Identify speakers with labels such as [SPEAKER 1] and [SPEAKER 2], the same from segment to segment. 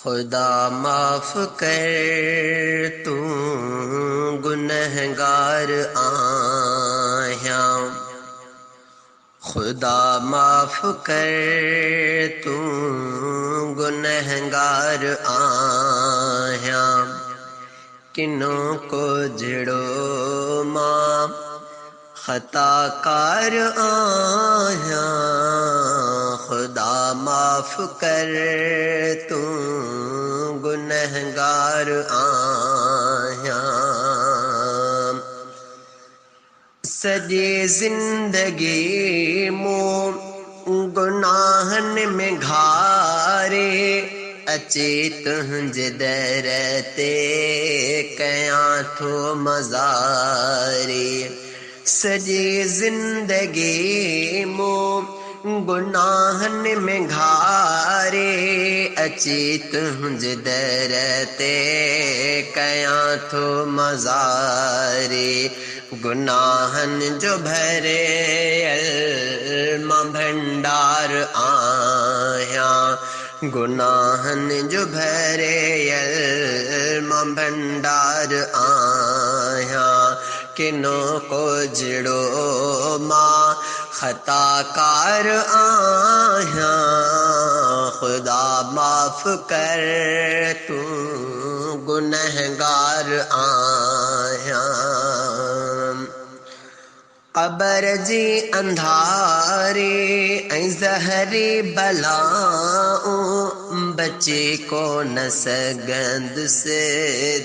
[SPEAKER 1] खुदा माफ कर तू गुनहगार आया। खुदा माफ कर तू गुनहगार आया। किनों को जड़ो मां खताकार आया। खुदा माफ कर तू गुनहगार आया। सॼी ज़िंदगी मूं गुनाहनि में घारे अचे तुंहिंजे दर ते कयां थो मज़ारे। सॼी ज़िंदगी मूं गुनाहनि में घारे अचे तुंहिंजे दर ते कयां थो मज़ारे। गुनाहनि जो भरियल मां भंडार आया। गुनाहनि जो भरियल मां भंडार आया। किनों को जड़ो मां खताकार आया। खुदा माफ कर तू गुनहगार आया। क़ब्र जी अंधारी ऐं ज़हरी बलाऊं बचे कोन सघंदुसि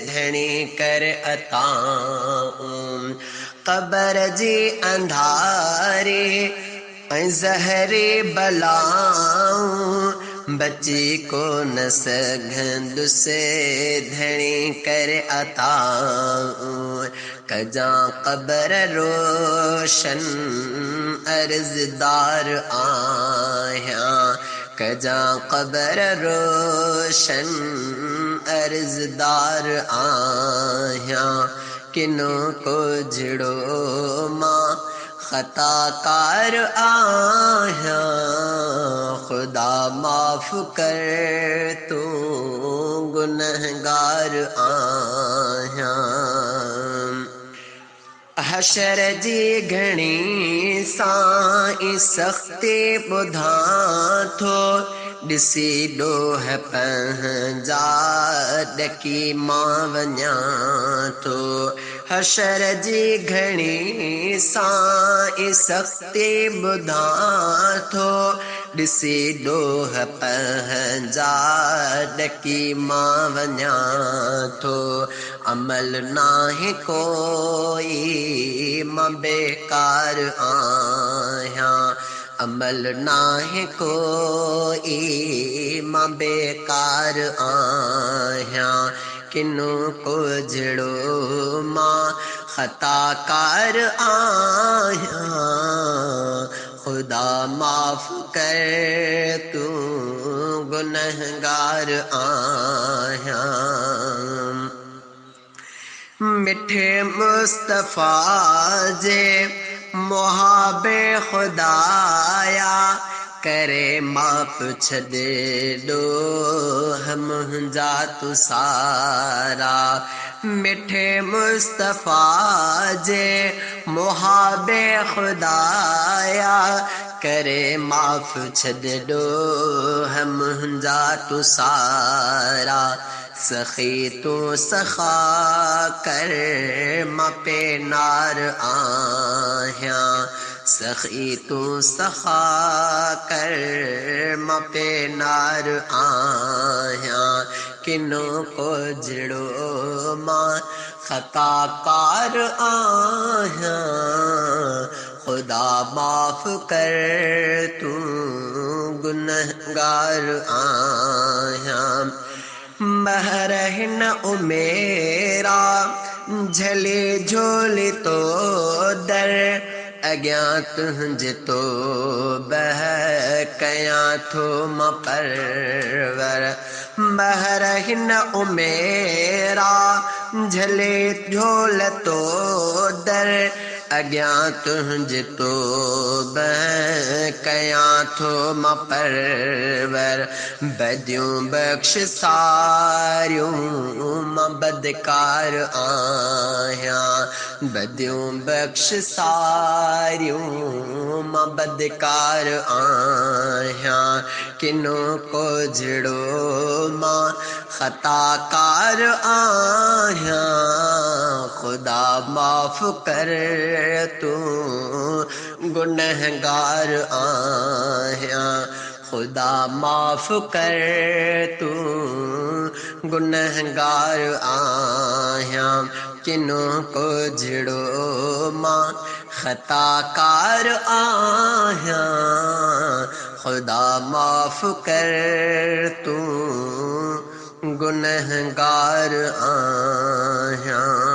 [SPEAKER 1] धणी कर अताऊं। क़ब्र जी अंधारी ऐं ज़हरी बलाऊं बचे कोन सघंदुसि धणी कर अताऊं। कजां क़ब्र रोशन अर्ज़दार आया। कजां क़ब्र रोशन अर्ज़दार आया। किनों को जड़ो मां खताकार आया। खुदा माफ कर तू गुनहगार आया। हशर जी घणी साईं सख़्ती ॿुधां थो ॾिसी ॾोह पंहिंजा ॾकी मां वञां थो। हशर जी घणी साईं सख़्ती ॿुधां थो ॾिसी ॾोह पंहिंजा ॾकी मां वञां थो। अमल नाहे कोई मां बेकार आया। अमल नाहे कोई मां बेकार आया। किनों को जड़ो मां खताकार आया। खुदा माफ कर तू गुनहगार आया। मिठे मुस्तफ़ा जे मुहाबे खुदाया करे माप छॾे ॾोह मुंहिंजा तू सारा। मिठे मुस्तफ़ा जे मुहाबे खुदाया करे माफ छॾे ॾोह मुंहिंजा तू सारा। सखी तू सखा कर मां पेनार आया। सखी तू सखा कर मां पेनार आया। किनों को जड़ो मां खताकार आया। खुदा माफ कर तू गुनहगार आया। बहरहिन उमेरा झले झोली तो दर अॻियां तुंहिंजे तो बह कयां थो मां परवर। बहरहिन उमेरा झले झोल तो दर अज्ञात तुझ तो कयां थो मां परवर बदियूं बख्श सारियूं मां बदकार आहियां बदियूं बख्श सारियूं मां बदकार आहियां किनो को जड़ो मां खताकार आहियां खुदा माफ़ कर तू गुनहगार आहियां खुदा माफ़ कर तू गुनहगार आहियां किनो को जड़ो मां खताकार आहियां खुदा माफ़ कर तू गुनहगार आहियां।